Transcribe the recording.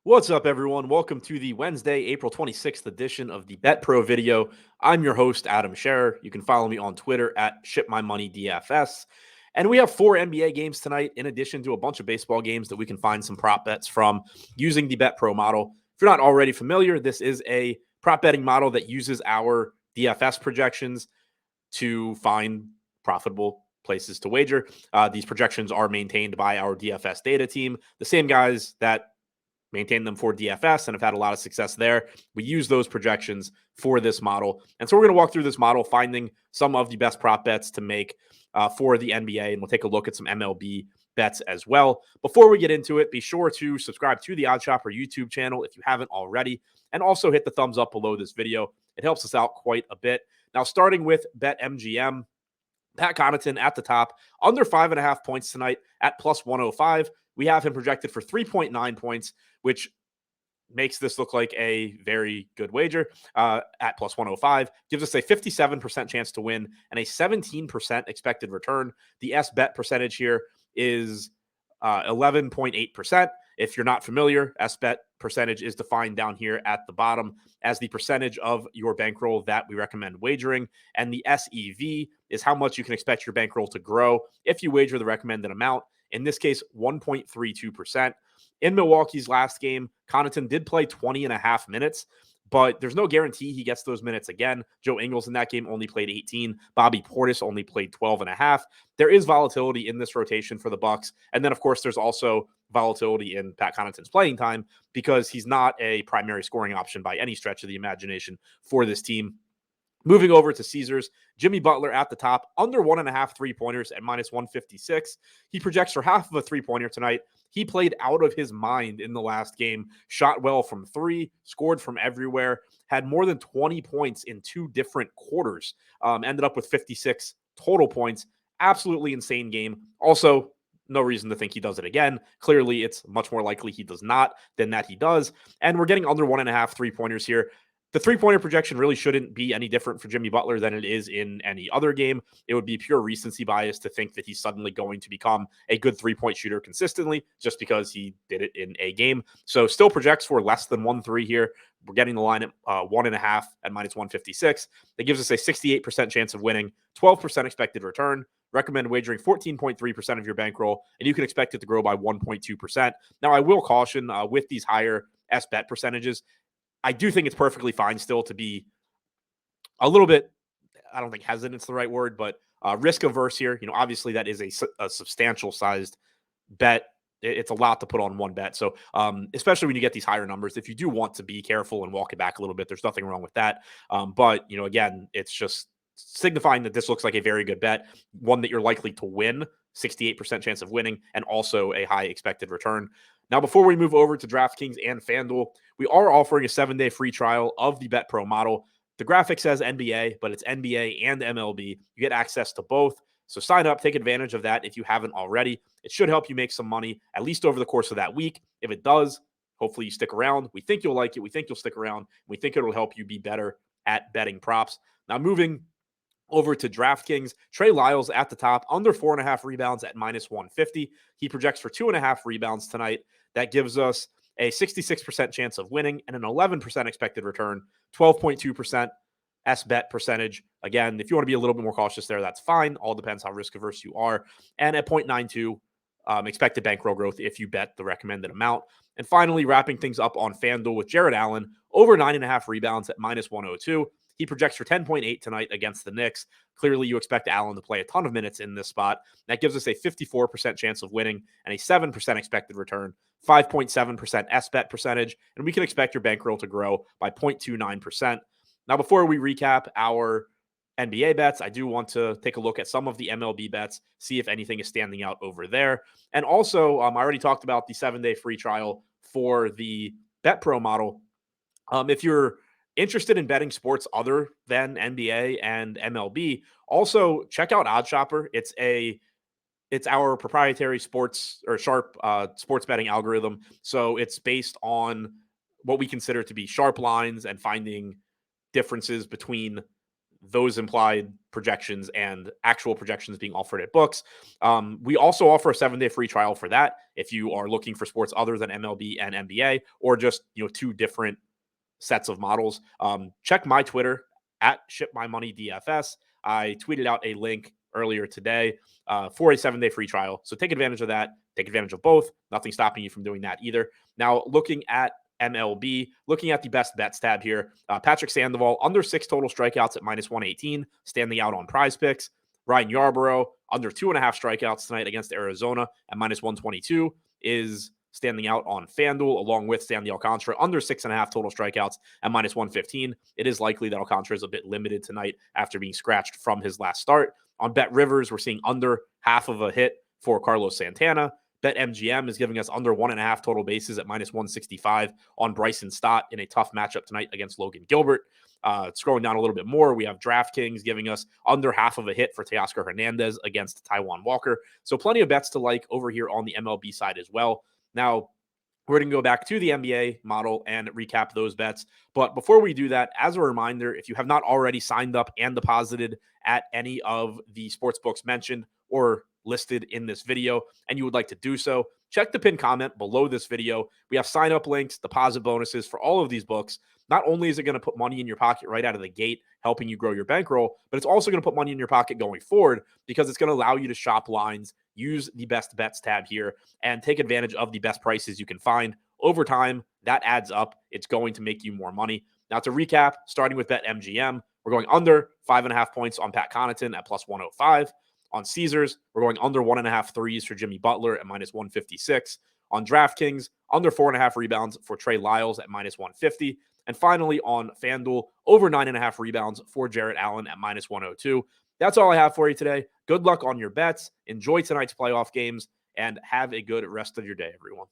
What's up, everyone? Welcome to the Wednesday, April 26th edition of the Bet Pro video. I'm your host, Adam Scherer. You can follow me on Twitter at ShipMyMoneyDFS. And we have 4 NBA games tonight, in addition to a bunch of baseball games that we can find some prop bets from using the Bet Pro model. If you're not already familiar, this is a prop betting model that uses our DFS projections to find profitable places to wager. These projections are maintained by our DFS data team, the same guys that maintain them for DFS and have had a lot of success there. We use those projections for this model. And so we're going to walk through this model, finding some of the best prop bets to make for the NBA. And we'll take a look at some MLB bets as well. Before we get into it, be sure to subscribe to the OddsShopper YouTube channel if you haven't already. And also hit the thumbs up below this video. It helps us out quite a bit. Now, starting with BetMGM, Pat Connaughton at the top, under 5.5 points tonight at plus 105. We have him projected for 3.9 points, which makes this look like a very good wager at plus 105. Gives us a 57% chance to win and a 17% expected return. The S-bet percentage here is 11.8%. If you're not familiar, S-bet percentage is defined down here at the bottom as the percentage of your bankroll that we recommend wagering. And the SEV is how much you can expect your bankroll to grow if you wager the recommended amount. In this case, 1.32%. In Milwaukee's last game, Connaughton did play 20 and a half minutes, but there's no guarantee he gets those minutes again. Joe Ingles in that game only played 18. Bobby Portis only played 12 and a half. There is volatility in this rotation for the Bucks. And then, of course, there's also volatility in Pat Connaughton's playing time because he's not a primary scoring option by any stretch of the imagination for this team. Moving over to Caesars, Jimmy Butler at the top, under 1.5 3-pointers at minus 156. He projects for half of a 3-pointer tonight. He played out of his mind in the last game, shot well from 3, scored from everywhere, had more than 20 points in 2 different quarters, ended up with 56 total points. Absolutely insane game. Also, no reason to think he does it again. Clearly, it's much more likely he does not than that he does. And we're getting under 1.5 3-pointers here. The 3-pointer projection really shouldn't be any different for Jimmy Butler than it is in any other game. It would be pure recency bias to think that he's suddenly going to become a good 3-point shooter consistently just because he did it in a game. So still projects for less than 1-3 here. We're getting the line at 1.5 at minus 156. That gives us a 68% chance of winning, 12% expected return. Recommend wagering 14.3% of your bankroll, and you can expect it to grow by 1.2%. Now, I will caution with these higher S-bet percentages, I do think it's perfectly fine still to be a little bit, I don't think hesitant's the right word, but risk averse here. You know, obviously that is a substantial sized bet. It's a lot to put on one bet. So especially when you get these higher numbers, if you do want to be careful and walk it back a little bit, there's nothing wrong with that. But, you know, again, it's just signifying that this looks like a very good bet, one that you're likely to win, 68% chance of winning, and also a high expected return. Now, before we move over to DraftKings and FanDuel, we are offering a 7-day free trial of the Bet Pro model. The graphic says NBA, but it's NBA and MLB. You get access to both. So sign up, take advantage of that if you haven't already. It should help you make some money, at least over the course of that week. If it does, hopefully you stick around. We think you'll like it. We think you'll stick around. We think it'll help you be better at betting props. Now, moving over to DraftKings, Trey Lyles at the top, under 4.5 rebounds at minus 150. He projects for 2.5 rebounds tonight. That gives us a 66% chance of winning and an 11% expected return, 12.2% S-bet percentage. Again, if you want to be a little bit more cautious there, that's fine. All depends how risk averse you are. And at 0.92, expected bankroll growth if you bet the recommended amount. And finally, wrapping things up on FanDuel with Jared Allen, over 9.5 rebounds at minus 102. He projects for 10.8 tonight against the Knicks. Clearly, you expect Allen to play a ton of minutes in this spot. That gives us a 54% chance of winning and a 7% expected return, 5.7% S-bet percentage, and we can expect your bankroll to grow by 0.29%. Now, before we recap our NBA bets, I do want to take a look at some of the MLB bets, see if anything is standing out over there. And also, I already talked about the 7-day free trial for the Bet Pro model. If you're interested in betting sports other than NBA and MLB, also check out OddsShopper. It's our proprietary sports or sharp sports betting algorithm. So it's based on what we consider to be sharp lines and finding differences between those implied projections and actual projections being offered at books. We also offer a 7-day free trial for that if you are looking for sports other than MLB and NBA, or just two different sets of models. Check my Twitter at shipmymoneydfs. I tweeted out a link earlier today for a 7-day free trial. So take advantage of that. Take advantage of both. Nothing stopping you from doing that either. Now, looking at MLB, looking at the best bets tab here, Patrick Sandoval, under 6 total strikeouts at -118, standing out on Prize Picks. Ryan Yarbrough, under 2.5 strikeouts tonight against Arizona at -122, is standing out on FanDuel, along with Stanley Alcantara, under 6.5 total strikeouts at -115. It is likely that Alcantara is a bit limited tonight after being scratched from his last start. On Bet Rivers, we're seeing under half of a hit for Carlos Santana. BetMGM is giving us under 1.5 total bases at -165 on Bryson Stott in a tough matchup tonight against Logan Gilbert. Scrolling down a little bit more, we have DraftKings giving us under half of a hit for Teoscar Hernandez against Taijuan Walker. So plenty of bets to like over here on the MLB side as well. Now, we're going to go back to the NBA model and recap those bets. But before we do that, as a reminder, if you have not already signed up and deposited at any of the sportsbooks mentioned or listed in this video, and you would like to do so, check the pinned comment below this video. We have sign-up links, deposit bonuses for all of these books. Not only is it going to put money in your pocket right out of the gate, helping you grow your bankroll, but it's also going to put money in your pocket going forward because it's going to allow you to shop lines, use the best bets tab here, and take advantage of the best prices you can find. Over time, that adds up. It's going to make you more money. Now, to recap, starting with BetMGM, we're going under 5.5 points on Pat Connaughton at +105. On Caesars, we're going under 1.5 threes for Jimmy Butler at -156. On DraftKings, under 4.5 rebounds for Trey Lyles at -150. And finally, on FanDuel, over 9.5 rebounds for Jarrett Allen at -102. That's all I have for you today. Good luck on your bets. Enjoy tonight's playoff games, and have a good rest of your day, everyone.